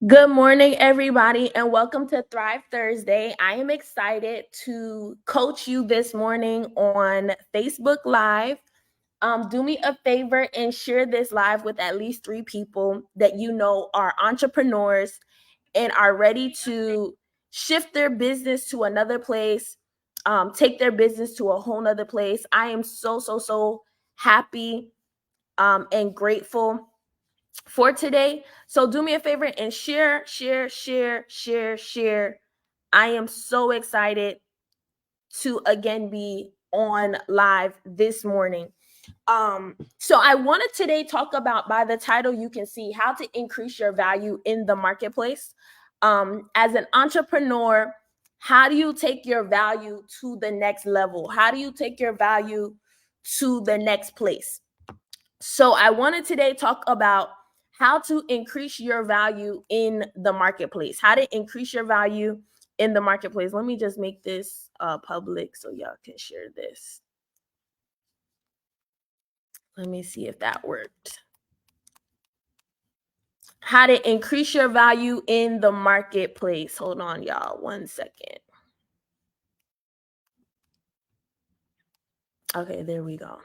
Good morning, everybody, and welcome to Thrive Thursday. I am excited to coach you this morning on Facebook Live. Do me a favor and share this live with at least 3 people that you know are entrepreneurs and are ready to shift their business to another place, take their business to a whole nother place. I am so happy and grateful for today. So do me a favor and share. I am so excited to again be on live this morning. So I want to today talk about, by the title you can see, how to increase your value in the marketplace. As an entrepreneur, how do you take your value to the next level? How do you take your value to the next place? So I wanted today talk about how to increase your value in the marketplace. How to increase your value in the marketplace. Let me just make this public so y'all can share this. Let me see if that worked. How to increase your value in the marketplace. Hold on, y'all. 1 second. Okay, there we go.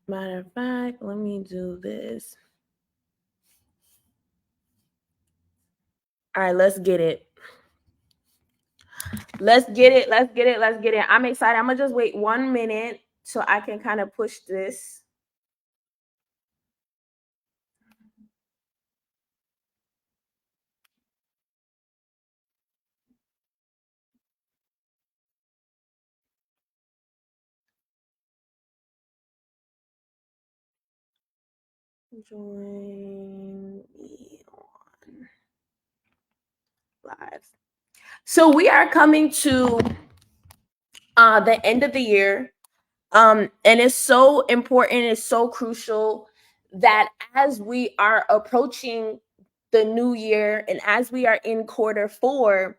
Matter of fact, let me do this. All right, let's get it. Let's get it. I'm excited. I'm gonna just wait 1 minute so I can kind of push this. Join me on live. So we are coming to the end of the year. And it's so important, it's so crucial that as we are approaching the new year and as we are in quarter 4,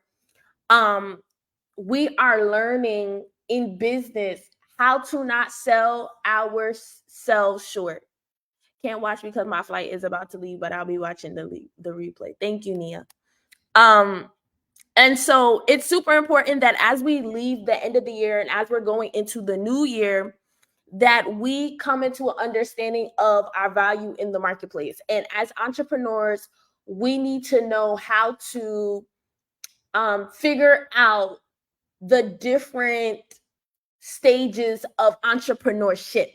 we are learning in business how to not sell ourselves short. Can't watch because my flight is about to leave, but I'll be watching the replay. Thank you, Nia. And so it's super important that as we leave the end of the year and as we're going into the new year, that we come into an understanding of our value in the marketplace. And as entrepreneurs, we need to know how to figure out the different stages of entrepreneurship.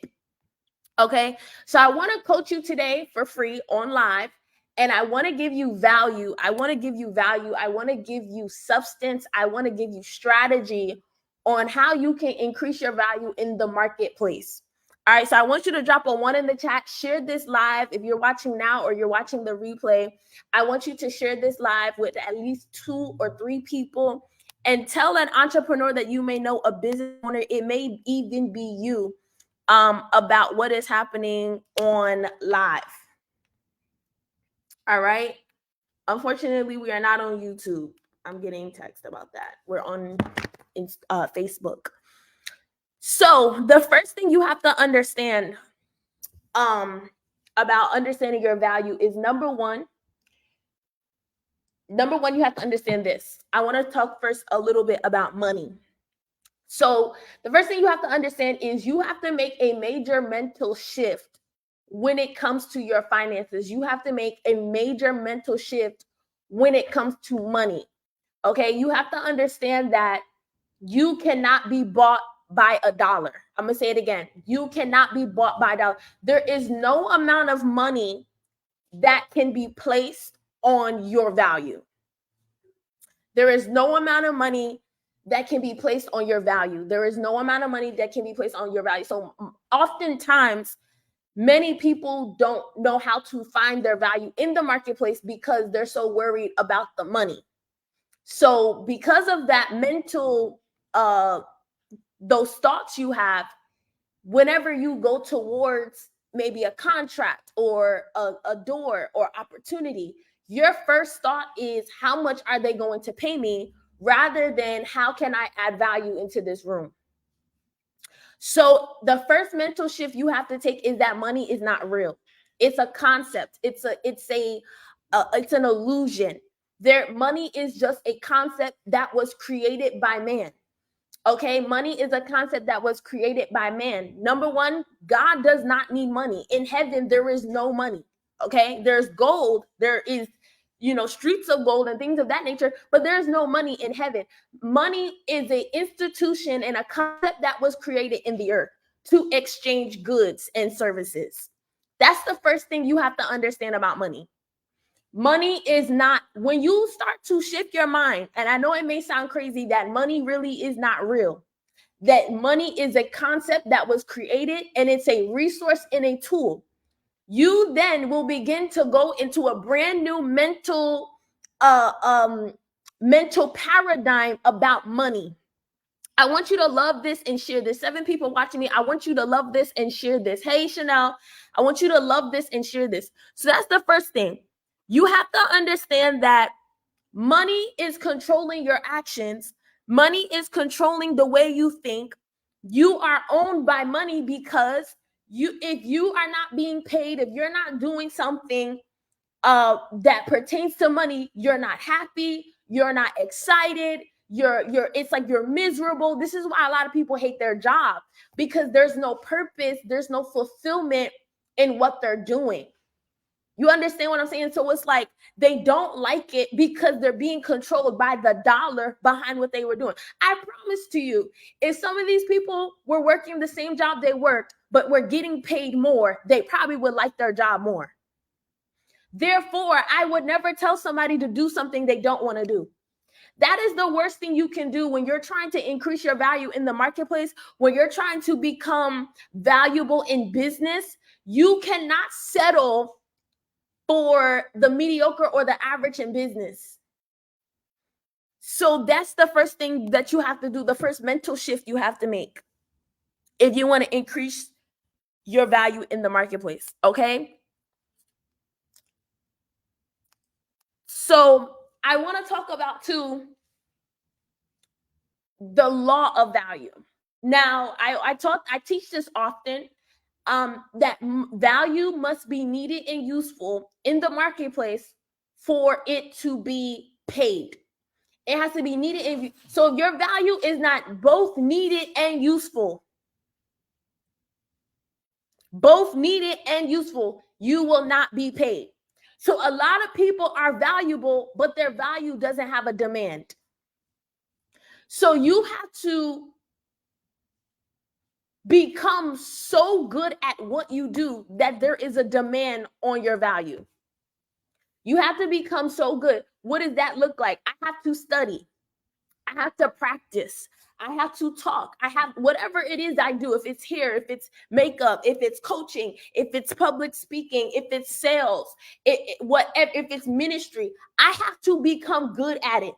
Okay, so I want to coach you today for free on live, and I want to give you value. I want to give you substance. I want to give you strategy on how you can increase your value in the marketplace. All right, so I want you to drop a 1 in the chat. Share this live. If you're watching now or you're watching the replay, I want you to share this live with at least 2 or 3 people and tell an entrepreneur that you may know, a business owner. It may even be you, about what is happening on live. All right. Unfortunately, we are not on YouTube. I'm getting text about that. We're on Facebook. So the first thing you have to understand about understanding your value is number one, you have to understand this. I want to talk first a little bit about money. So the first thing you have to understand is you have to make a major mental shift when it comes to your finances. You have to make a major mental shift when it comes to money. Okay, you have to understand that you cannot be bought by a dollar. I'm gonna say it again. You cannot be bought by a dollar. There is no amount of money that can be placed on your value. There is no amount of money that can be placed on your value. There is no amount of money that can be placed on your value. So oftentimes, many people don't know how to find their value in the marketplace because they're so worried about the money. So because of that mental, those thoughts you have, whenever you go towards maybe a contract or a door or opportunity, your first thought is, how much are they going to pay me, rather than how can I add value into this room. So the first mental shift you have to take is that money is not real. It's a concept. It's an illusion. Money is just a concept that was created by man. Okay, money is a concept that was created by man. Number one, God does not need money. In heaven, there is no money. Okay, there's gold, there is, streets of gold and things of that nature, but there's no money in heaven. Money is an institution and a concept that was created in the earth to exchange goods and services. That's the first thing you have to understand about money. Money is not, when you start to shift your mind, and I know it may sound crazy that money really is not real, that money is a concept that was created and it's a resource and a tool. You then will begin to go into a brand new mental paradigm about money. I want you to love this and share this. 7 people watching me, I want you to love this and share this. Hey, Chanel, I want you to love this and share this. So that's the first thing. You have to understand that money is controlling your actions. Money is controlling the way you think. You are owned by money because if you are not being paid, if you're not doing something that pertains to money, you're not happy, you're not excited, it's like you're miserable. This is why a lot of people hate their job, because there's no purpose, there's no fulfillment in what they're doing. You understand what I'm saying? So it's like they don't like it because they're being controlled by the dollar behind what they were doing. I promise to you, if some of these people were working the same job they worked, but were getting paid more, they probably would like their job more. Therefore, I would never tell somebody to do something they don't want to do. That is the worst thing you can do when you're trying to increase your value in the marketplace, when you're trying to become valuable in business. You cannot settle for the mediocre or the average in business. So that's the first thing that you have to do, the first mental shift you have to make if you want to increase your value in the marketplace, okay? So I want to talk about too the law of value. Now, I teach this often, that value must be needed and useful in the marketplace for it to be paid. It has to be needed. And so if your value is not both needed and useful, you will not be paid. So a lot of people are valuable, but their value doesn't have a demand. So you have to become so good at what you do that there is a demand on your value. You have to become so good. What does that look like? I have to study. I have to practice. I have to talk. I have whatever it is I do. If it's hair, if it's makeup, if it's coaching, if it's public speaking, if it's sales, if it's ministry, I have to become good at it.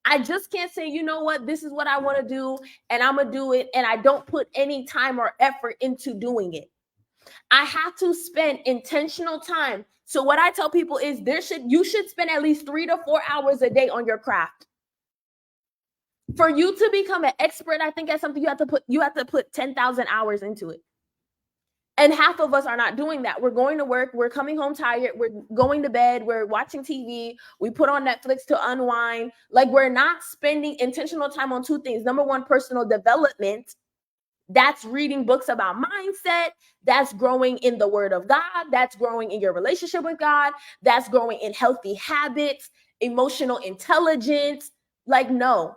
I just can't say, you know what, this is what I want to do and I'm going to do it, and I don't put any time or effort into doing it. I have to spend intentional time. So what I tell people is you should spend at least 3 to 4 hours a day on your craft. For you to become an expert, I think that's something you have to put 10,000 hours into it. And half of us are not doing that. We're going to work, we're coming home tired, we're going to bed, we're watching TV, we put on Netflix to unwind. Like, we're not spending intentional time on 2 things. Number one, personal development. That's reading books about mindset. That's growing in the Word of God. That's growing in your relationship with God. That's growing in healthy habits, emotional intelligence. Like, no,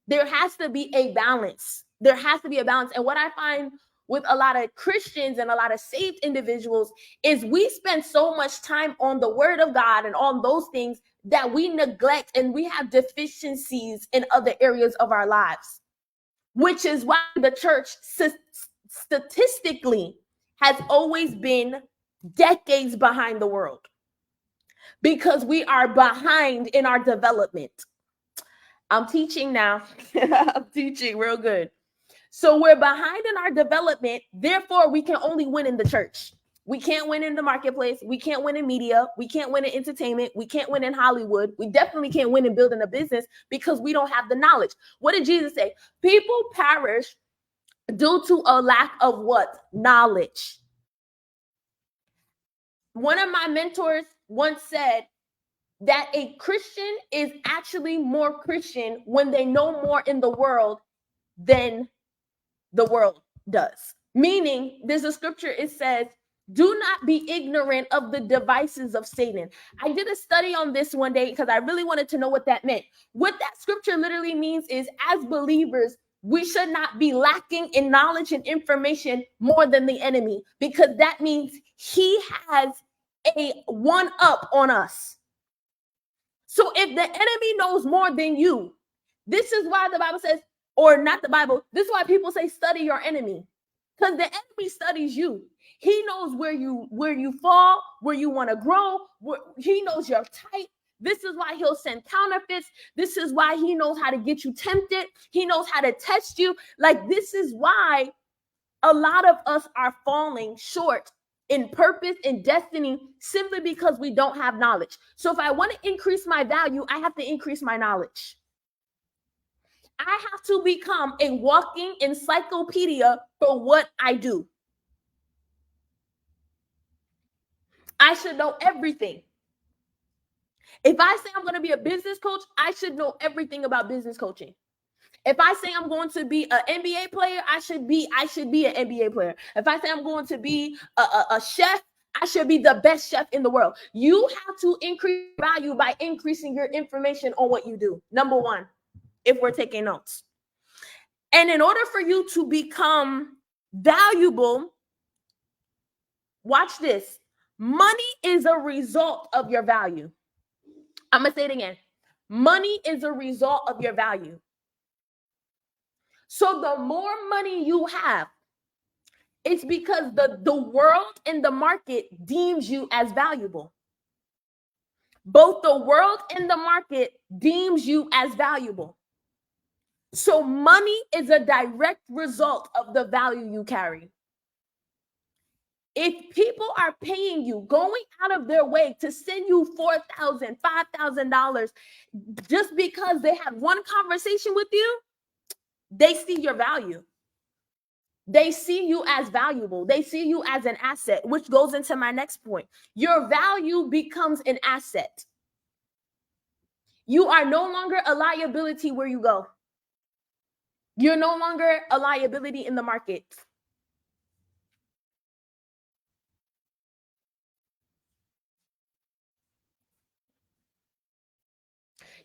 there has to be a balance. There has to be a balance. And what I find with a lot of Christians and a lot of saved individuals is we spend so much time on the Word of God and on those things that we neglect, and we have deficiencies in other areas of our lives, which is why the church statistically has always been decades behind the world, because we are behind in our development. I'm teaching now. I'm teaching real good. So we're behind in our development. Therefore, we can only win in the church. We can't win in the marketplace. We can't win in media. We can't win in entertainment. We can't win in Hollywood. We definitely can't win in building a business because we don't have the knowledge. What did Jesus say? People perish due to a lack of what? Knowledge. One of my mentors once said that a Christian is actually more Christian when they know more in the world than the world does. Meaning, there's a scripture, it says, do not be ignorant of the devices of Satan. I did a study on this one day because I really wanted to know what that meant. What that scripture literally means is, as believers, we should not be lacking in knowledge and information more than the enemy, because that means he has a one up on us. So if the enemy knows more than you, this is why the Bible says, or not the Bible, this is why people say study your enemy, because the enemy studies you. He knows where you fall, where you want to grow. He knows your type. This is why he'll send counterfeits. This is why he knows how to get you tempted. He knows how to test you. Like, this is why a lot of us are falling short in purpose and destiny, simply because we don't have knowledge. So if I want to increase my value, I have to increase my knowledge. I have to become a walking encyclopedia for what I do. I should know everything. If I say I'm going to be a business coach, I should know everything about business coaching. If I say I'm going to be an NBA player, I should be an NBA player. If I say I'm going to be a chef, I should be the best chef in the world. You have to increase value by increasing your information on what you do. Number one, if we're taking notes. And in order for you to become valuable, watch this. Money is a result of your value. I'm going to say it again. Money is a result of your value. So the more money you have, it's because the world and the market deems you as valuable. Both the world and the market deems you as valuable. So money is a direct result of the value you carry. If people are paying you, going out of their way to send you $4,000, $5,000 just because they had one conversation with you, they see your value. They see you as valuable. They see you as an asset, which goes into my next point. Your value becomes an asset. You are no longer a liability where you go. You're no longer a liability in the market.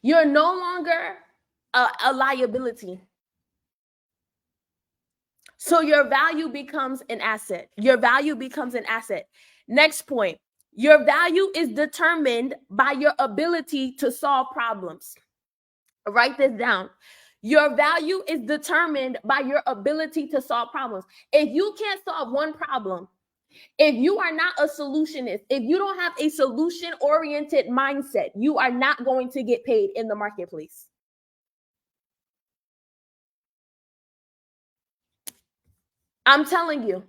You're no longer a liability. So your value becomes an asset. Your value becomes an asset. Next point. Your value is determined by your ability to solve problems. Write this down. Your value is determined by your ability to solve problems. If you can't solve one problem, if you are not a solutionist, if you don't have a solution-oriented mindset, you are not going to get paid in the marketplace. I'm telling you,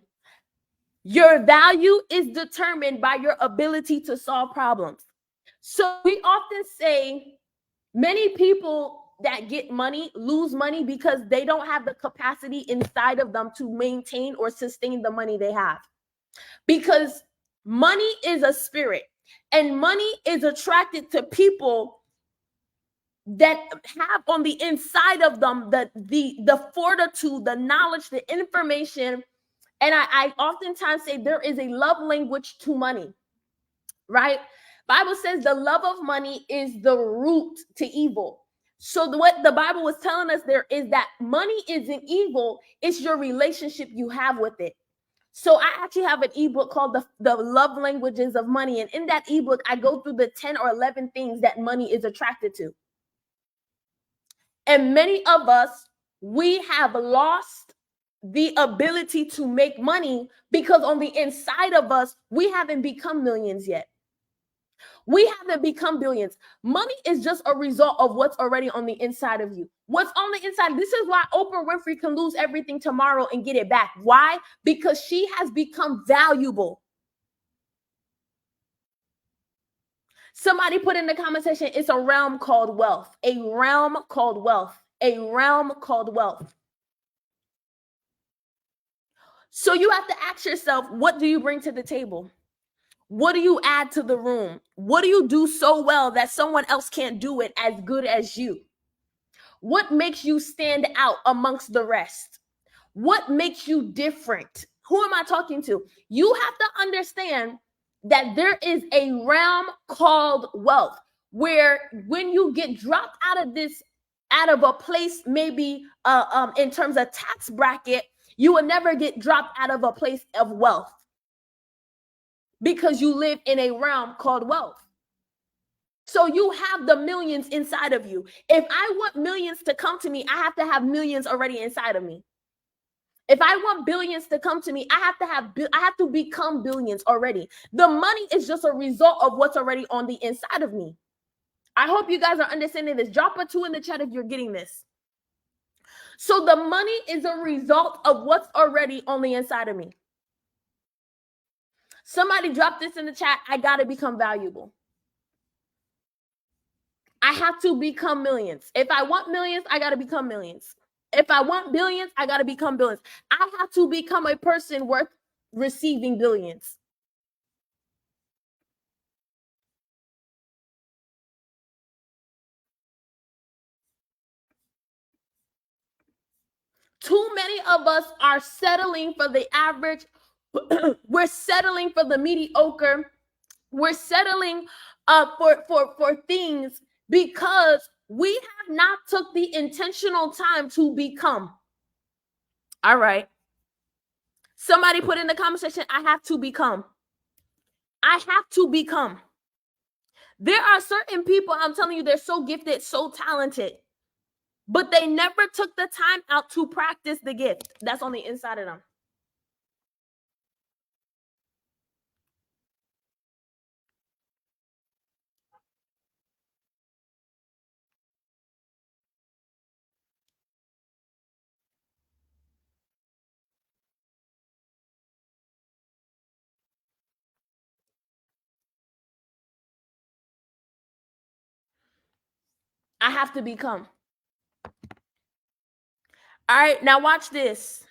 your value is determined by your ability to solve problems. So we often say many people that get money lose money because they don't have the capacity inside of them to maintain or sustain the money they have. Because money is a spirit, and money is attracted to people that have on the inside of them the fortitude, the knowledge, the information. And I oftentimes say there is a love language to money, right? Bible says the love of money is the root to evil. So what the Bible was telling us there is that money isn't evil. It's your relationship you have with it. So I actually have an ebook called the Love Languages of Money. And in that ebook, I go through the 10 or 11 things that money is attracted to. And many of us, we have lost the ability to make money because on the inside of us, we haven't become millions yet. We haven't become billions. Money is just a result of what's already on the inside of you. What's on the inside. This is why Oprah Winfrey can lose everything tomorrow and get it back. Why? Because she has become valuable. Somebody put in the comment section, it's a realm called wealth. A realm called wealth. A realm called wealth. So you have to ask yourself, what do you bring to the table? What do you add to the room? What do you do so well that someone else can't do it as good as you? What makes you stand out amongst the rest? What makes you different? Who am I talking to? You have to understand that there is a realm called wealth where when you get dropped out of a place, maybe in terms of tax bracket, you will never get dropped out of a place of wealth because you live in a realm called wealth. So you have the millions inside of you. If I want millions to come to me, I have to have millions already inside of me. If I want billions to come to me, I have to become billions already. The money is just a result of what's already on the inside of me. I hope you guys are understanding this. Drop a 2 in the chat if you're getting this. So the money is a result of what's already on the inside of me. Somebody drop this in the chat. I got to become valuable. I have to become millions. If I want millions, I got to become millions. If I want billions, I got to become billions. I have to become a person worth receiving billions. Too many of us are settling for the average. We're settling for the mediocre. We're settling for things because we have not took the intentional time to become. All right. Somebody put in the comment section, I have to become. I have to become. There are certain people, I'm telling you, they're so gifted, so talented, but they never took the time out to practice the gift that's on the inside of them. I have to become. All right, now watch this.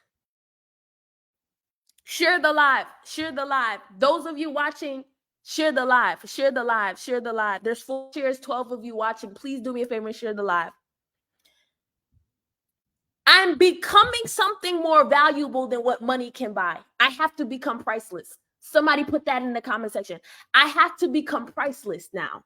Share the live. Share the live. Those of you watching, share the live. Share the live. Share the live. There's 4 shares, 12 of you watching. Please do me a favor and share the live. I'm becoming something more valuable than what money can buy. I have to become priceless. Somebody put that in the comment section. I have to become priceless now.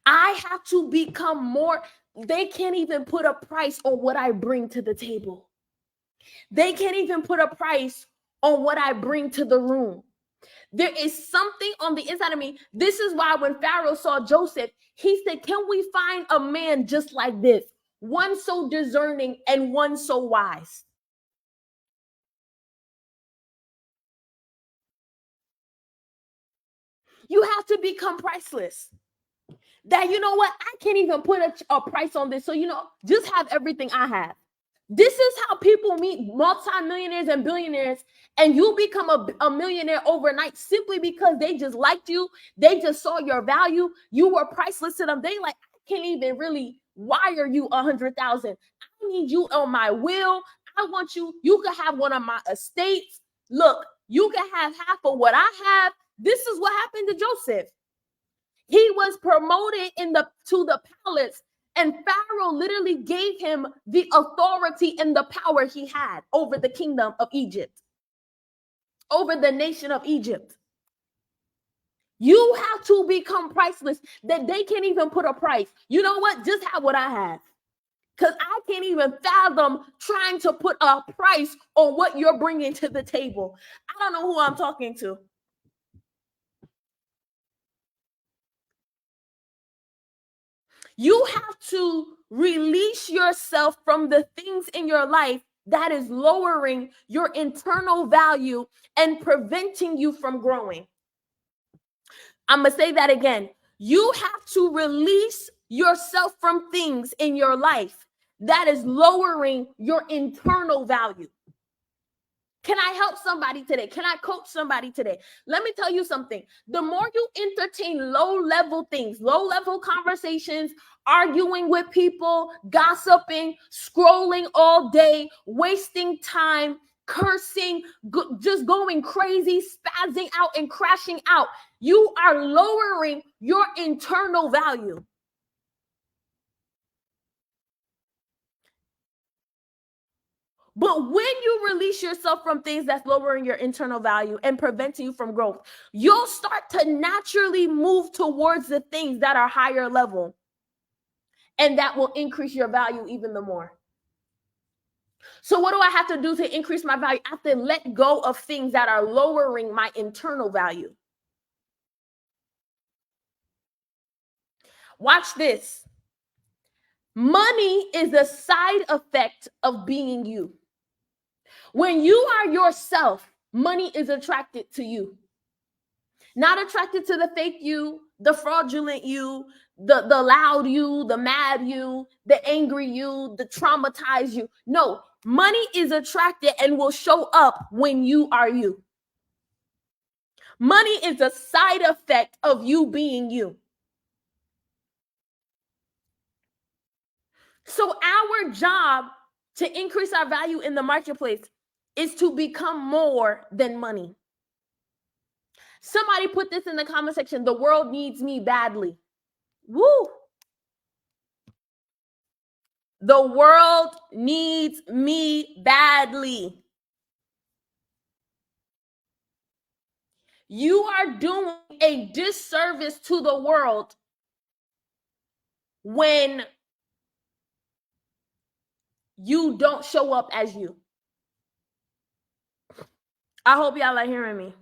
I have to become more. They can't even put a price on what I bring to the table. They can't even put a price on what I bring to the room. There is something on the inside of me. This is why when Pharaoh saw Joseph, he said, can we find a man just like this? One so discerning and one so wise. You have to become priceless. That, you know what? I can't even put a price on this. So, just have everything I have. This is how people meet multimillionaires and billionaires, and you become a millionaire overnight simply because they just liked you. They just saw your value. You were priceless to them. They like, I can't even really wire you 100,000. I need you on my will. I want you. You can have one of my estates. Look, you can have half of what I have. This is what happened to Joseph. He was promoted to the palace, and Pharaoh literally gave him the authority and the power he had over the kingdom of Egypt, over the nation of Egypt. You have to become priceless, that they can't even put a price. You know what? Just have what I have. Because I can't even fathom trying to put a price on what you're bringing to the table. I don't know who I'm talking to. You have to release yourself from the things in your life that is lowering your internal value and preventing you from growing. I'm going to say that again. You have to release yourself from things in your life that is lowering your internal value. Can I help somebody today? Can I coach somebody today? Let me tell you something. The more you entertain low-level things, low-level conversations, arguing with people, gossiping, scrolling all day, wasting time, cursing, just going crazy, spazzing out and crashing out, you are lowering your internal value. But when you release yourself from things that's lowering your internal value and preventing you from growth, you'll start to naturally move towards the things that are higher level, and that will increase your value even the more. So what do I have to do to increase my value? I have to let go of things that are lowering my internal value. Watch this. Money is a side effect of being you. When you are yourself, money is attracted to you. Not attracted to the fake you, the fraudulent you, the loud you, the mad you, the angry you, the traumatized you. No, money is attracted and will show up when you are you. Money is a side effect of you being you. So our job to increase our value in the marketplace is to become more than money. Somebody put this in the comment section. The world needs me badly. Woo! The world needs me badly. You are doing a disservice to the world when you don't show up as you. I hope y'all are hearing me.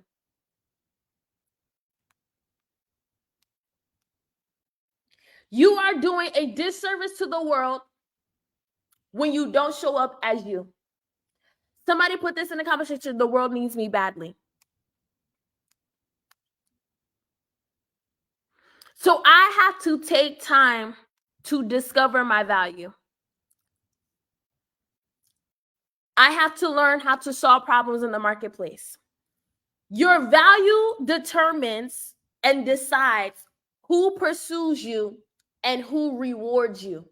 You are doing a disservice to the world when you don't show up as you. Somebody put this in the comment section. The world needs me badly. So I have to take time to discover my value. I have to learn how to solve problems in the marketplace. Your value determines and decides who pursues you and who rewards you.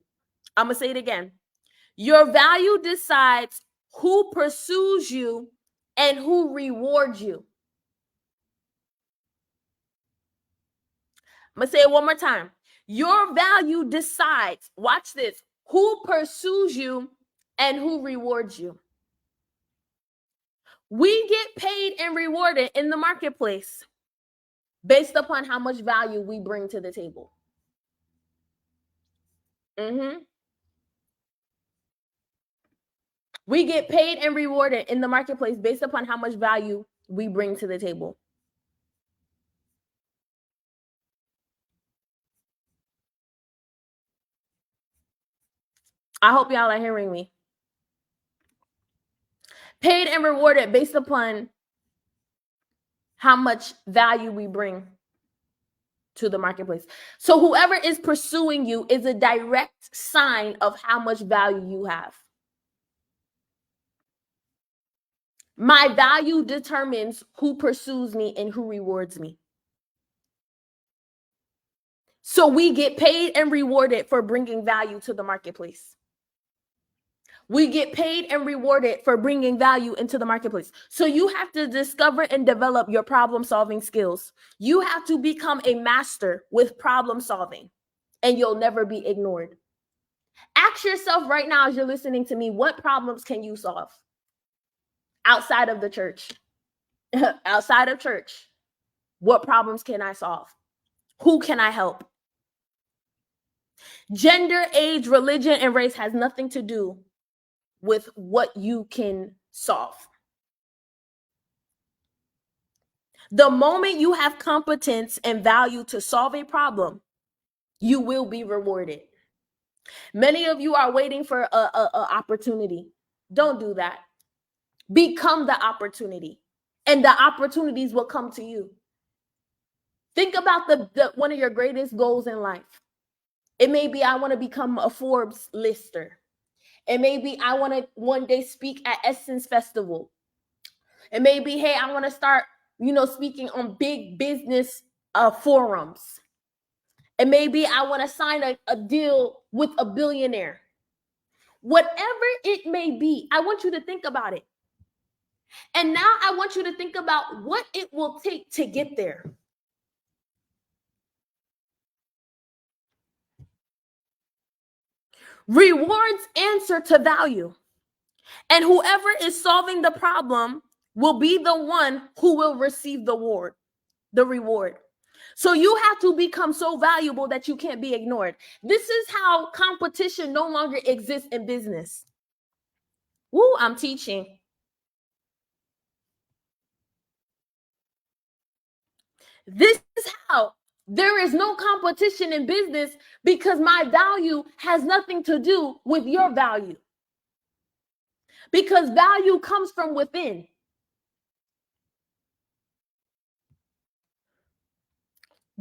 I'm going to say it again. Your value decides who pursues you and who rewards you. I'm going to say it one more time. Your value decides, watch this, who pursues you and who rewards you. We get paid and rewarded in the marketplace based upon how much value we bring to the table. We get paid and rewarded in the marketplace based upon how much value we bring to the table. I hope y'all are hearing me. Paid and rewarded based upon how much value we bring to the marketplace. So whoever is pursuing you is a direct sign of how much value you have. My value determines who pursues me and who rewards me. So we get paid and rewarded for bringing value to the marketplace. We get paid and rewarded for bringing value into the marketplace. So you have to discover and develop your problem-solving skills. You have to become a master with problem solving, and you'll never be ignored. Ask yourself right now as you're listening to me, what problems can you solve outside of the church? Outside of church, what problems can I solve? Who can I help? Gender, age, religion, and race has nothing to do with what you can solve. The moment you have competence and value to solve a problem, you will be rewarded. Many of you are waiting for a opportunity. Don't do that. Become the opportunity, and the opportunities will come to you. Think about the one of your greatest goals in life. It may be I want to become a Forbes lister. It may be I want to one day speak at Essence Festival. It may be, hey, I want to start, speaking on big business forums. It may be, I want to sign a deal with a billionaire. Whatever it may be, I want you to think about it. And now I want you to think about what it will take to get there. Rewards answer to value. And whoever is solving the problem will be the one who will receive the reward. So you have to become so valuable that you can't be ignored. This is how competition no longer exists in business. Woo, I'm teaching. This is how there is no competition in business, because my value has nothing to do with your value. Because value comes from within.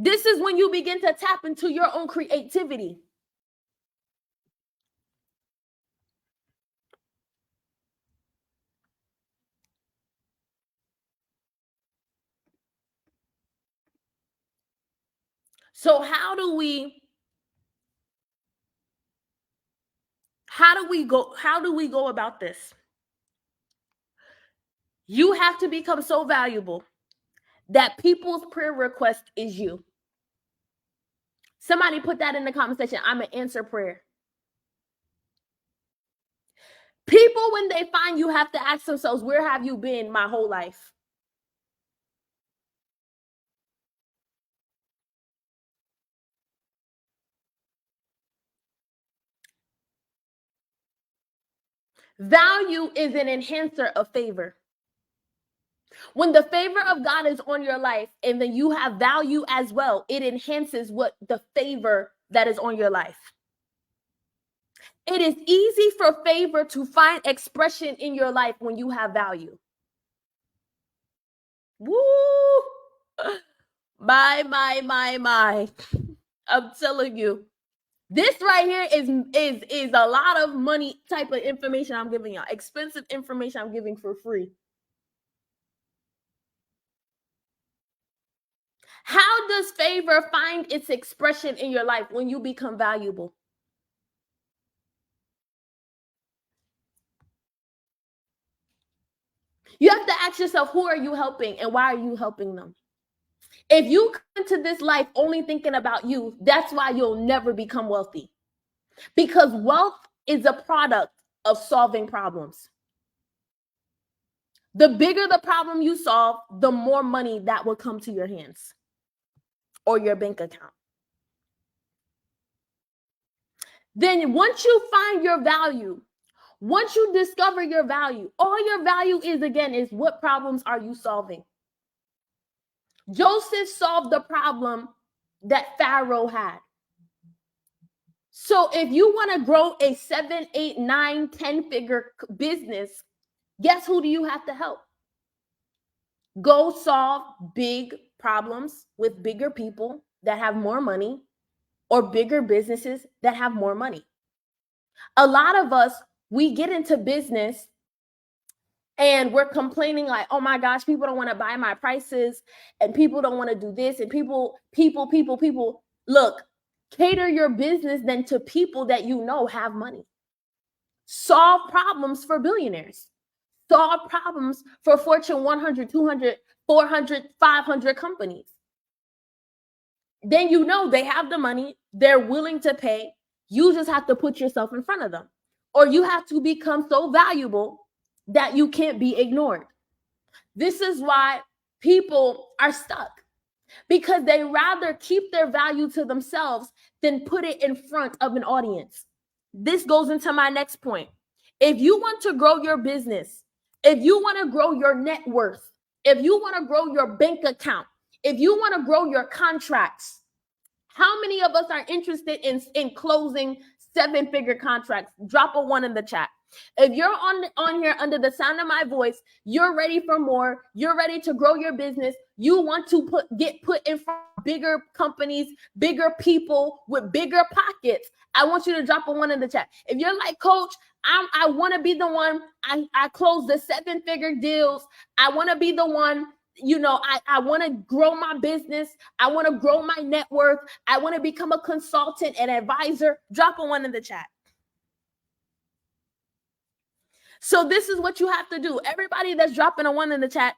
This is when you begin to tap into your own creativity. So how do we go about this? You have to become so valuable that people's prayer request is you. Somebody put that in the comment section. I'm an answer prayer. People, when they find you, have to ask themselves, where have you been my whole life? Value is an enhancer of favor. When the favor of God is on your life and then you have value as well, it enhances what the favor that is on your life. It is easy for favor to find expression in your life when you have value. Woo! My. I'm telling you. This right here is a lot of money type of information I'm giving y'all. Expensive information I'm giving for free. How does favor find its expression in your life when you become valuable? You have to ask yourself, who are you helping and why are you helping them? If you come into this life only thinking about you, that's why you'll never become wealthy. Because wealth is a product of solving problems. The bigger the problem you solve, the more money that will come to your hands or your bank account. Then once you find your value, once you discover your value, all your value is, again, is what problems are you solving? Joseph solved the problem that Pharaoh had. So if you want to grow a 7, 8, 9, 10-figure business, guess who do you have to help? Go solve big problems with bigger people that have more money, or bigger businesses that have more money. A lot of us, we get into business and we're complaining like, oh my gosh, people don't want to buy my prices and people don't want to do this, and people. Look, cater your business then to people that you know have money. Solve problems for billionaires. Solve problems for Fortune 100, 200, 400, 500 companies. Then you know they have the money, they're willing to pay. You just have to put yourself in front of them. Or you have to become so valuable that you can't be ignored. This is why people are stuck, because they rather keep their value to themselves than put it in front of an audience. This goes into my next point. If you want to grow your business, if you want to grow your net worth, if you want to grow your bank account, if you want to grow your contracts, how many of us are interested in closing 7-figure contracts? Drop a 1 in the chat. If you're on here under the sound of my voice, you're ready for more, you're ready to grow your business, You want to get put in front of bigger companies, bigger people with bigger pockets. I want you to drop a 1 in the chat. If you're like, Coach, I want to be the one. I close the 7-figure deals. I want to be the one. I want to grow my business. I want to grow my net worth. I want to become a consultant and advisor. Drop a 1 in the chat. So this is what you have to do. Everybody that's dropping a 1 in the chat,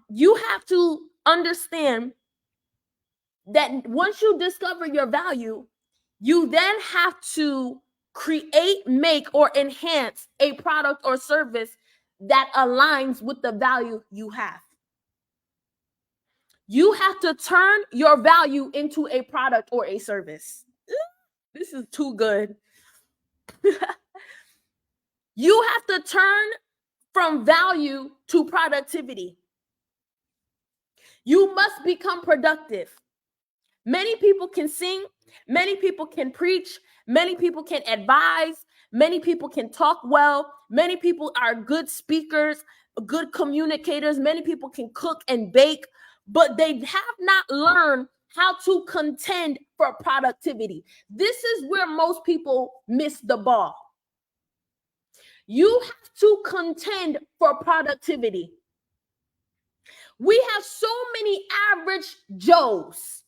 you have to understand that once you discover your value, you then have to create, make, or enhance a product or service that aligns with the value you have. You have to turn your value into a product or a service. This is too good. You have to turn from value to productivity. You must become productive. Many people can sing, many people can preach, many people can advise, many people can talk well, many people are good speakers, good communicators, many people can cook and bake, but they have not learned how to contend for productivity. This is where most people miss the ball. You have to contend for productivity. We have so many average Joes.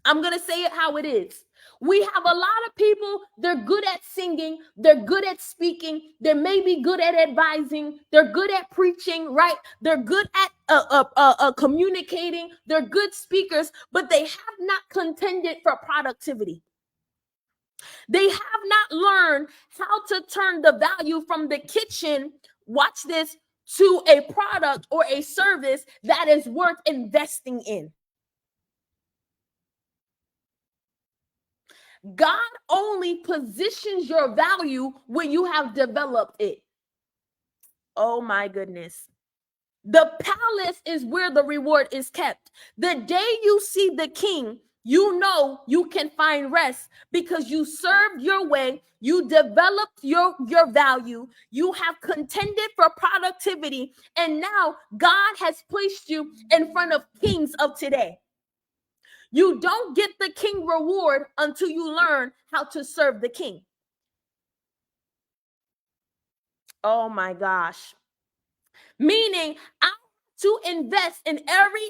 I'm going to say it how it is. We have a lot of people, they're good at singing, they're good at speaking, they may be good at advising, they're good at preaching, right? They're good at communicating, they're good speakers, but they have not contended for productivity. They have not learned how to turn the value from the kitchen, watch this, to a product or a service that is worth investing in. God only positions your value when you have developed it. Oh my goodness. The palace is where the reward is kept. The day you see the king, you know you can find rest because you served your way, you developed your value, you have contended for productivity, and now God has placed you in front of kings of today. You don't get the king reward until you learn how to serve the king. Oh my gosh. Meaning, I have to invest in every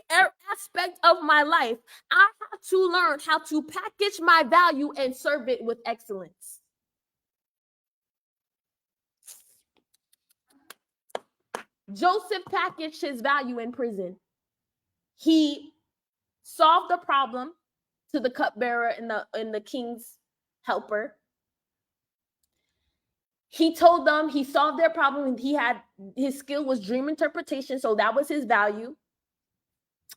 aspect of my life. I have to learn how to package my value and serve it with excellence. Joseph packaged his value in prison. He solved the problem to the cupbearer and the king's helper. He told them he solved their problem. His skill was dream interpretation, so that was his value.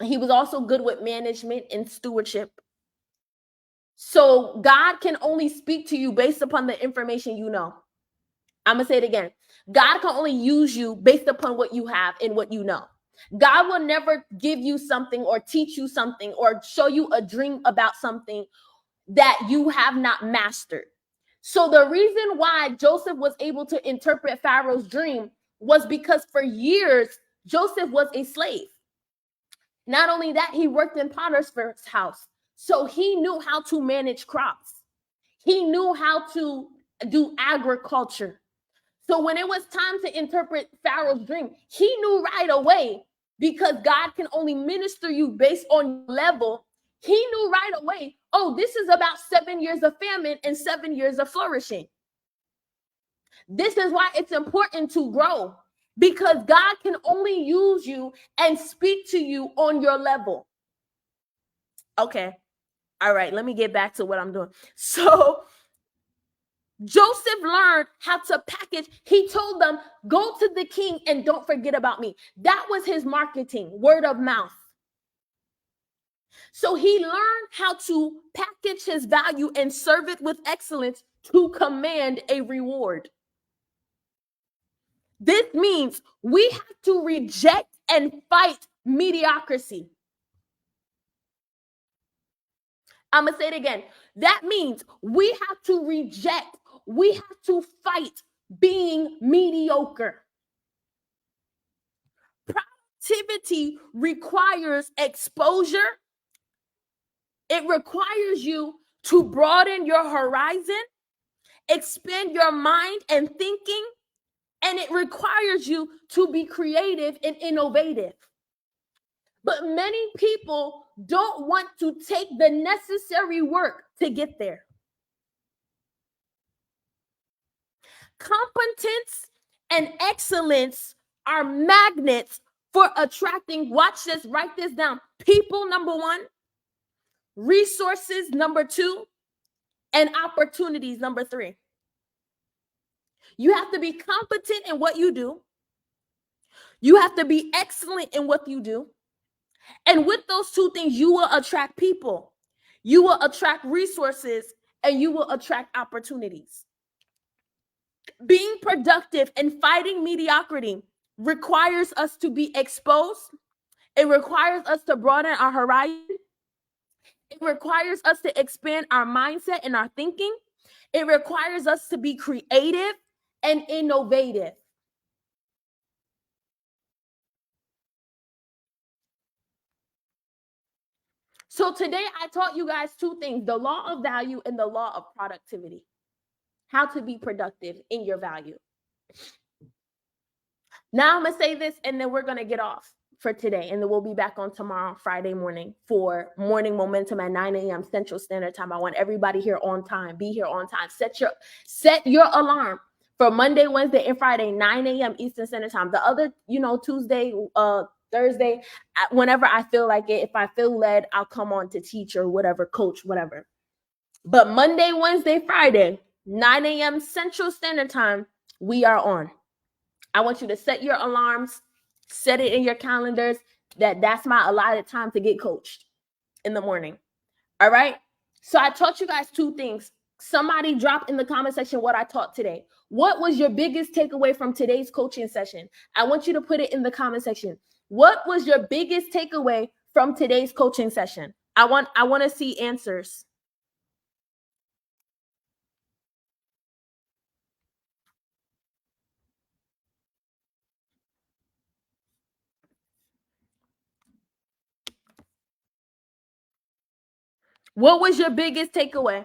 He was also good with management and stewardship. So God can only speak to you based upon the information you know. I'm going to say it again. God can only use you based upon what you have and what you know. God will never give you something or teach you something or show you a dream about something that you have not mastered. So the reason why Joseph was able to interpret Pharaoh's dream was because for years, Joseph was a slave. Not only that, he worked in Potiphar's house. So he knew how to manage crops. He knew how to do agriculture. So when it was time to interpret Pharaoh's dream, he knew right away, because God can only minister you based on level. He knew right away, oh, this is about 7 years of famine and 7 years of flourishing. This is why it's important to grow, because God can only use you and speak to you on your level. Okay. All right. Let me get back to what I'm doing. So Joseph learned how to package. He told them, go to the king and don't forget about me. That was his marketing, word of mouth. So he learned how to package his value and serve it with excellence to command a reward. This means we have to reject and fight mediocrity. I'm going to say it again. That means we have to reject, we have to fight being mediocre. productivity requires exposure. It requires you to broaden your horizon, expand your mind and thinking, and it requires you to be creative and innovative. But many people don't want to take the necessary work to get there. Competence and excellence are magnets for attracting, watch this, write this down, people, number one, resources, number two, and opportunities, number three. You have to be competent in what you do. You have to be excellent in what you do. And with those two things, you will attract people, you will attract resources, and you will attract opportunities. Being productive and fighting mediocrity requires us to be exposed. It requires us to broaden our horizon. It requires us to expand our mindset and our thinking. It requires us to be creative and innovative. So today I taught you guys two things, the law of value and the law of productivity. How to be productive in your value. Now I'm going to say this and then we're going to get off for today. And then we'll be back on tomorrow, Friday morning, for morning momentum at 9 a.m. Central Standard Time. I want everybody here on time. Be here on time. Set your alarm for Monday, Wednesday, and Friday, 9 a.m. Eastern Standard Time. The other, Tuesday, Thursday, whenever I feel like it, if I feel led, I'll come on to teach or whatever, coach, whatever. But Monday, Wednesday, Friday, 9 a.m. Central Standard Time, we are on. I want you to set your alarms, set it in your calendars, that's my allotted time to get coached in the morning. All right? So I taught you guys two things. Somebody drop in the comment section what I taught today. What was your biggest takeaway from today's coaching session? I want you to put it in the comment section. What was your biggest takeaway from today's coaching session? I want to see answers. What was your biggest takeaway?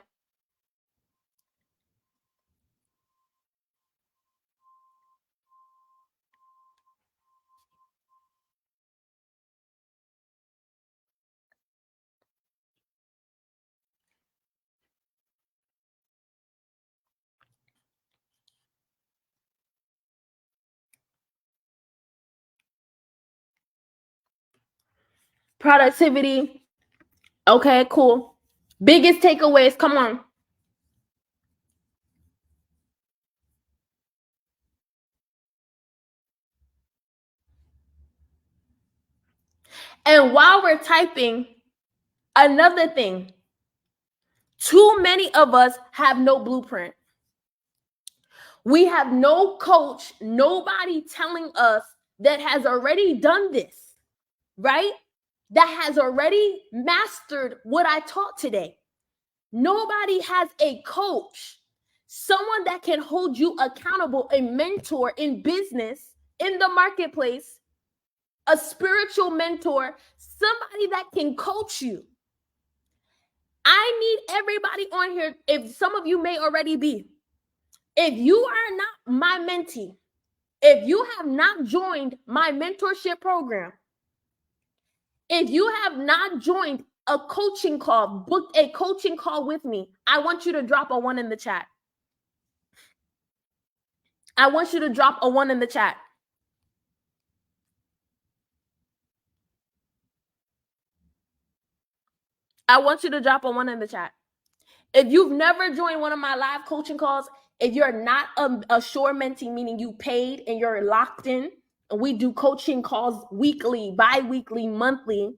Productivity. Okay, cool. Biggest takeaways, come on. And while we're typing, another thing, too many of us have no blueprint. We have no coach, nobody telling us that has already done this, right? That has already mastered what I taught today. Nobody has a coach, someone that can hold you accountable, a mentor in business, in the marketplace, a spiritual mentor, somebody that can coach you. I need everybody on here, if some of you may already be, if you are not my mentee, if you have not joined my mentorship program, if you have not joined a coaching call, booked a coaching call with me, I want you to drop a 1 in the chat. I want you to drop a 1 in the chat. I want you to drop a 1 in the chat. If you've never joined one of my live coaching calls, if you're not a sure mentee, meaning you paid and you're locked in, and we do coaching calls weekly, bi-weekly, monthly,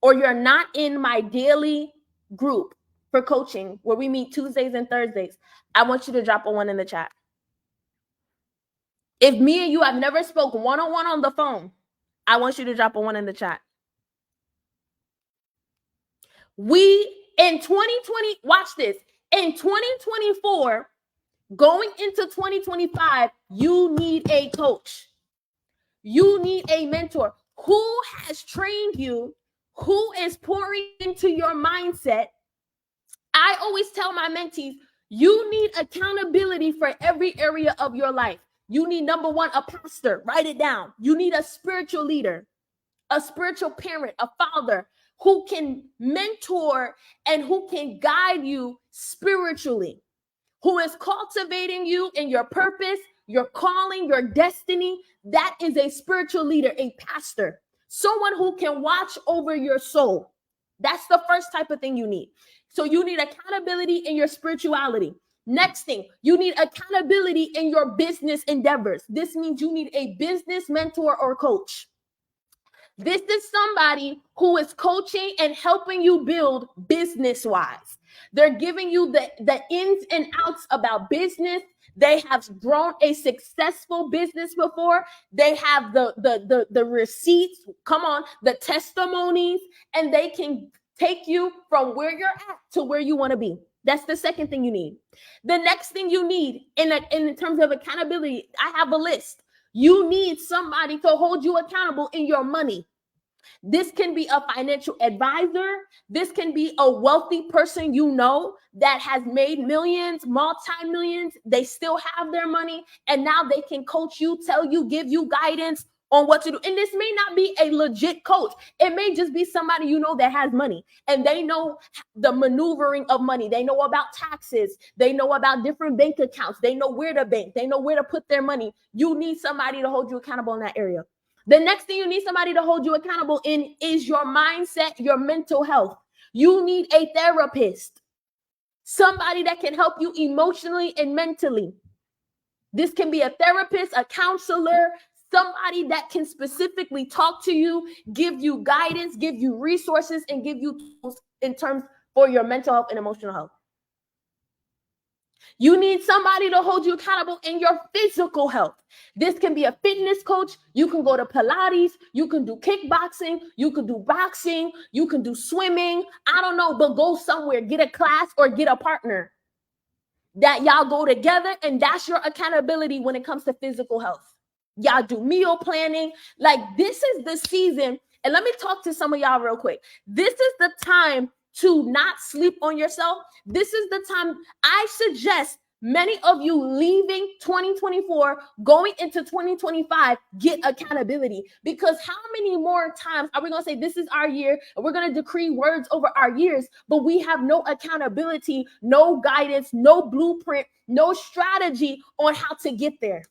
or you're not in my daily group for coaching where we meet Tuesdays and Thursdays, I want you to drop a 1 in the chat. If me and you have never spoken one-on-one on the phone, I want you to drop a 1 in the chat. We, in 2020, watch this, in 2024, going into 2025, you need a coach. You need a mentor. Who has trained you? Who is pouring into your mindset? I always tell my mentees, you need accountability for every area of your life. You need, number one, a pastor. Write it down. You need a spiritual leader, a spiritual parent, a father who can mentor and who can guide you spiritually, who is cultivating you in your purpose, your calling, your destiny. That is a spiritual leader, a pastor, someone who can watch over your soul. That's the first type of thing you need. So you need accountability in your spirituality. Next thing, you need accountability in your business endeavors. This means you need a business mentor or coach. This is somebody who is coaching and helping you build business-wise. They're giving you the ins and outs about business. They have grown a successful business before. They have the receipts, come on, the testimonies, and they can take you from where you're at to where you want to be. That's the second thing you need. The next thing you need in terms of accountability, I have a list. You need somebody to hold you accountable in your money. This can be a financial advisor. This can be a wealthy person you know that has made millions, multi-millions. They still have their money, and now they can coach you, tell you, give you guidance on what to do. And this may not be a legit coach. It may just be somebody you know that has money, and they know the maneuvering of money. They know about taxes. They know about different bank accounts. They know where to bank. They know where to put their money. You need somebody to hold you accountable in that area. The next thing you need somebody to hold you accountable in is your mindset, your mental health. You need a therapist, somebody that can help you emotionally and mentally. This can be a therapist, a counselor, somebody that can specifically talk to you, give you guidance, give you resources, and give you tools in terms for your mental health and emotional health. You need somebody to hold you accountable in your physical health. This can be a fitness coach. You can go to Pilates. You can do kickboxing. You can do boxing. You can do swimming. I don't know, but go somewhere, get a class or get a partner that y'all go together, and that's your accountability when it comes to physical health. Y'all do meal planning. Like, this is the season. And let me talk to some of y'all real quick. This is the time to not sleep on yourself. This is the time I suggest many of you leaving 2024, going into 2025, get accountability. Because how many more times are we going to say this is our year and we're going to decree words over our years, but we have no accountability, no guidance, no blueprint, no strategy on how to get there?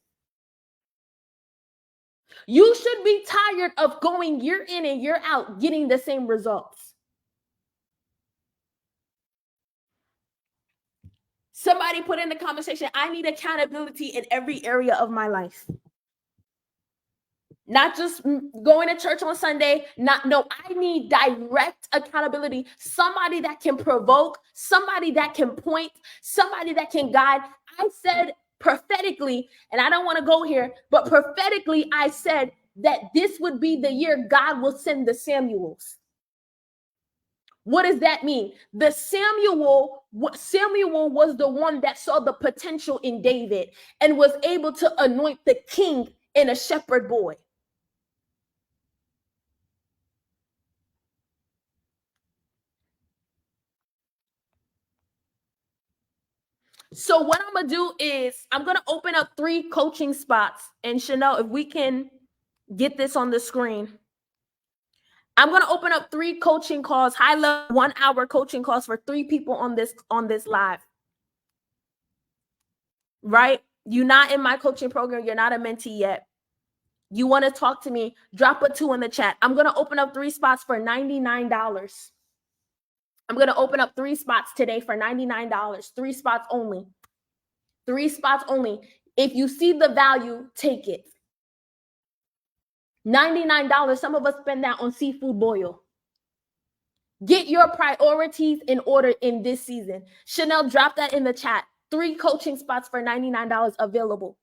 You should be tired of going year in and year out getting the same results. Somebody put in the conversation, I need accountability in every area of my life. Not just going to church on Sunday. I need direct accountability. Somebody that can provoke, somebody that can point, somebody that can guide. I said prophetically, and I don't want to go here, but prophetically, I said that this would be the year God will send the Samuels. What does that mean? Samuel was the one that saw the potential in David and was able to anoint the king in a shepherd boy. So what I'm going to do is I'm going to open up 3 coaching spots. And Chanel, if we can get this on the screen. I'm going to open up 3 coaching calls, high-level 1-hour coaching calls for 3 people on this live. Right? You're not in my coaching program. You're not a mentee yet. You want to talk to me, drop a 2 in the chat. I'm going to open up 3 spots for $99. I'm going to open up 3 spots today for $99. 3 spots only. 3 spots only. If you see the value, take it. $99. Some of us spend that on seafood boil. Get your priorities in order in this season. Chanel, drop that in the chat. 3 coaching spots for $99 available.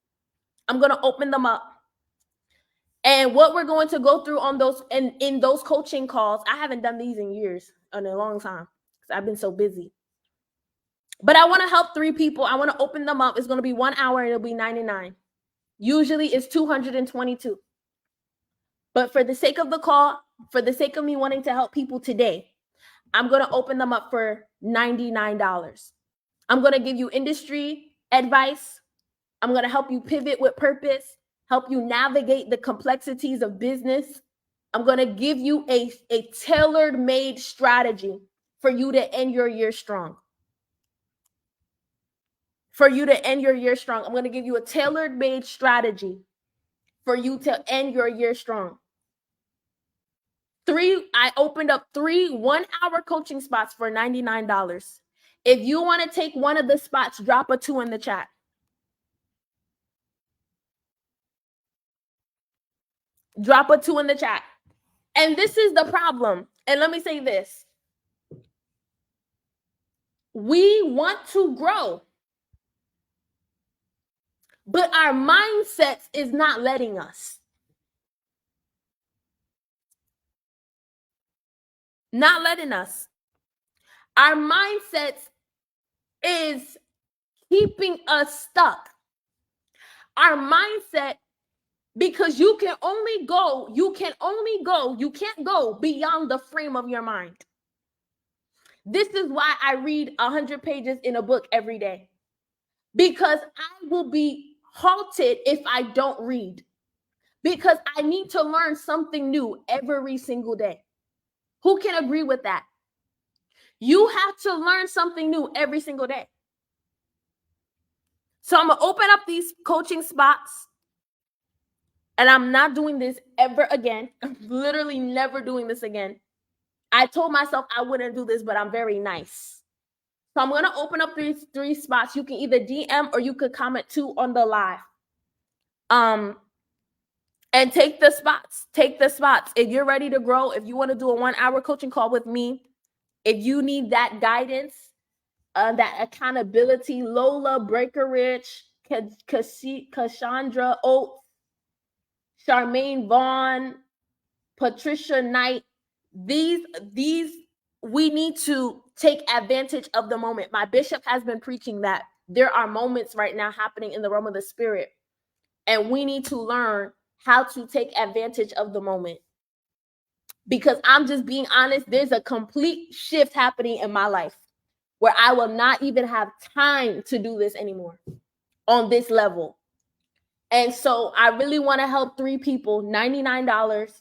I'm going to open them up. And what we're going to go through on those and in those coaching calls, I haven't done these in years, in a long time, because I've been so busy. But I want to help 3 people. I want to open them up. It's going to be 1 hour and it'll be $99. Usually it's $222. But for the sake of the call, for the sake of me wanting to help people today, I'm going to open them up for $99. I'm going to give you industry advice. I'm going to help you pivot with purpose, help you navigate the complexities of business. I'm going to give you a tailored made strategy for you to end your year strong. For you to end your year strong. I'm going to give you a tailored made strategy for you to end your year strong. I opened up 3 1-hour coaching spots for $99. If you want to take one of the spots, drop a 2 in the chat. Drop a 2 in the chat. And this is the problem. And let me say this. We want to grow, but our mindset is not letting us. Not letting us. Our mindset is keeping us stuck. Our mindset, because you can't go beyond the frame of your mind. This is why I read 100 pages in a book every day, because I will be halted if I don't read, because I need to learn something new every single day. Who can agree with that? You have to learn something new every single day. So I'm going to open up these coaching spots, and I'm not doing this ever again. I'm literally never doing this again. I told myself I wouldn't do this, but I'm very nice. So I'm going to open up these 3 spots. You can either DM or you could comment 2 on the live. And take the spots. Take the spots. If you're ready to grow, if you want to do a 1-hour coaching call with me, if you need that guidance, that accountability, Lola Breakerich, Cassandra Oates, Charmaine Vaughn, Patricia Knight, these we need to take advantage of the moment. My bishop has been preaching that there are moments right now happening in the realm of the spirit, and we need to learn how to take advantage of the moment. Because I'm just being honest, there's a complete shift happening in my life where I will not even have time to do this anymore on this level. And so I really want to help 3 people, $99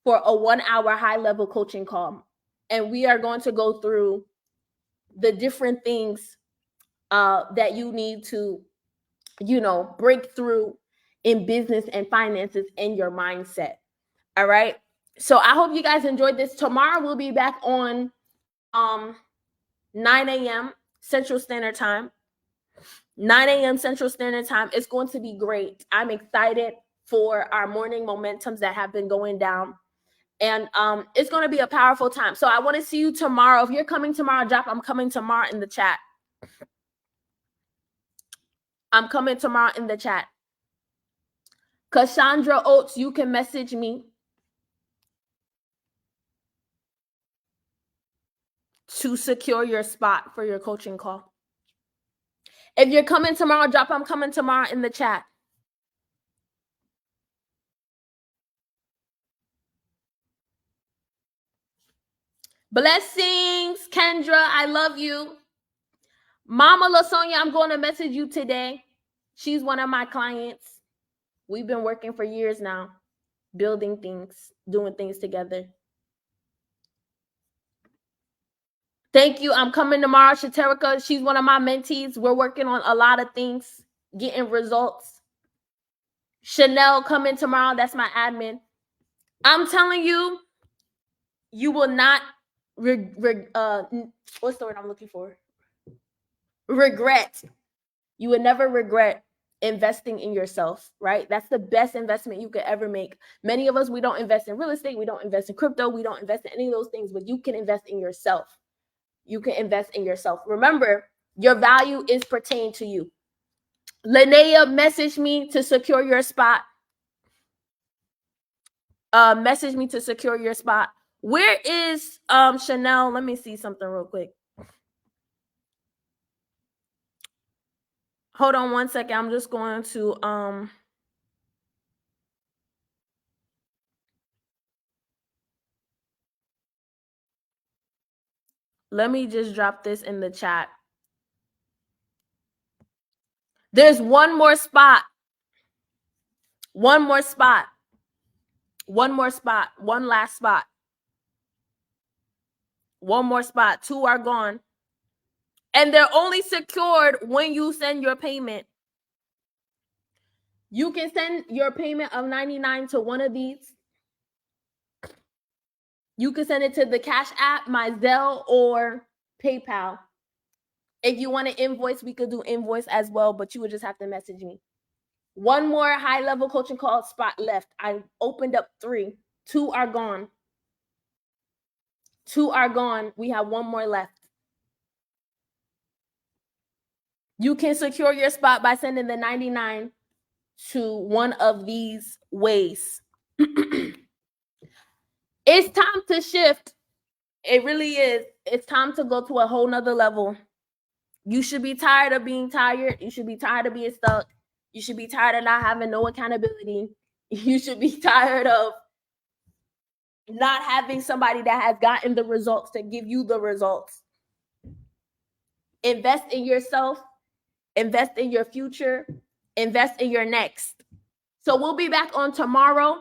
for a 1-hour high-level coaching call. And we are going to go through the different things that you need to, break through in business and finances and your mindset. All right. So I hope you guys enjoyed this. Tomorrow we'll be back on 9 a.m. Central Standard Time. 9 a.m. Central Standard Time. It's going to be great. I'm excited for our morning momentums that have been going down. And it's going to be a powerful time. So I want to see you tomorrow. If you're coming tomorrow, drop I'm coming tomorrow in the chat. I'm coming tomorrow in the chat. Cassandra Oates, you can message me to secure your spot for your coaching call. If you're coming tomorrow, drop I'm coming tomorrow in the chat. Blessings, Kendra, I love you. Mama LaSonia, I'm going to message you today. She's one of my clients. We've been working for years now, building things, doing things together. Thank you. I'm coming tomorrow. Shaterica, she's one of my mentees. We're working on a lot of things, getting results. Chanel coming tomorrow. That's my admin. I'm telling you, you will not what's the word I'm looking for? Regret. You would never regret investing in yourself, right? That's the best investment you could ever make. Many of us, we don't invest in real estate. We don't invest in crypto. We don't invest in any of those things, but you can invest in yourself. You can invest in yourself. Remember, your value is pertained to you. Linnea, message me to secure your spot. Message me to secure your spot. Where is Chanel? Let me see something real quick. Hold on one second. I'm just going to Let me just drop this in the chat. There's one more spot. One more spot. One more spot. One last spot. One more spot. 2 are gone. And they're only secured when you send your payment. You can send your payment of $99 to one of these. You can send it to the Cash App, my Zelle, or PayPal. If you want to invoice, we could do invoice as well, but you would just have to message me. One more high-level coaching call spot left. I opened up 3. 2 are gone. 2 are gone. We have one more left. You can secure your spot by sending the 99 to one of these ways. It's time to shift. It really is. It's time to go to a whole nother level. You should be tired of being tired. You should be tired of being stuck. You should be tired of not having no accountability. You should be tired of not having somebody that has gotten the results to give you the results. Invest in yourself. Invest in your future. Invest in your next. So we'll be back on tomorrow.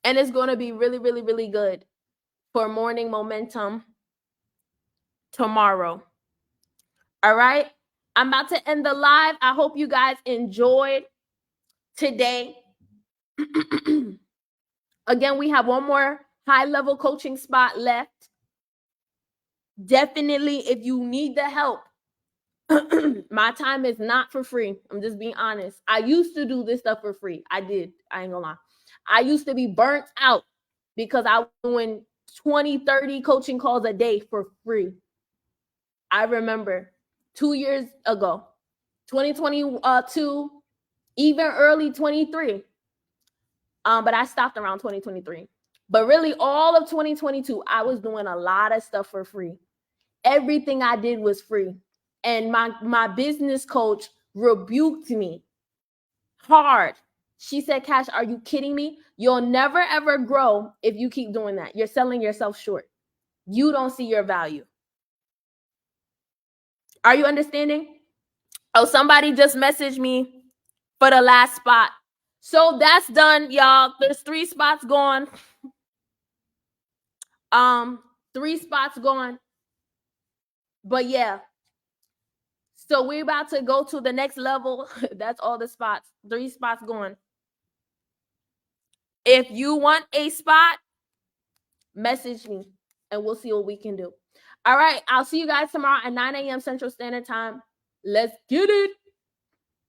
And it's going to be really, really, really good for morning momentum tomorrow. All right. I'm about to end the live. I hope you guys enjoyed today. Again, we have one more high-level coaching spot left. Definitely, if you need the help, my time is not for free. I'm just being honest. I used to do this stuff for free. I did. I ain't gonna lie. I used to be burnt out because I was doing 20, 30 coaching calls a day for free. I remember 2 years ago, 2022, even early 23. But I stopped around 2023. But really, all of 2022, I was doing a lot of stuff for free. Everything I did was free. And my business coach rebuked me hard. She said, Cash, are you kidding me? You'll never, ever grow if you keep doing that. You're selling yourself short. You don't see your value. Are you understanding? Oh, somebody just messaged me for the last spot. So that's done, y'all. There's 3 spots gone. 3 spots gone. But yeah. So we're about to go to the next level. That's all the spots. 3 spots gone. If you want a spot, message me and we'll see what we can do. All right. I'll see you guys tomorrow at 9 a.m. Central Standard Time. Let's get it.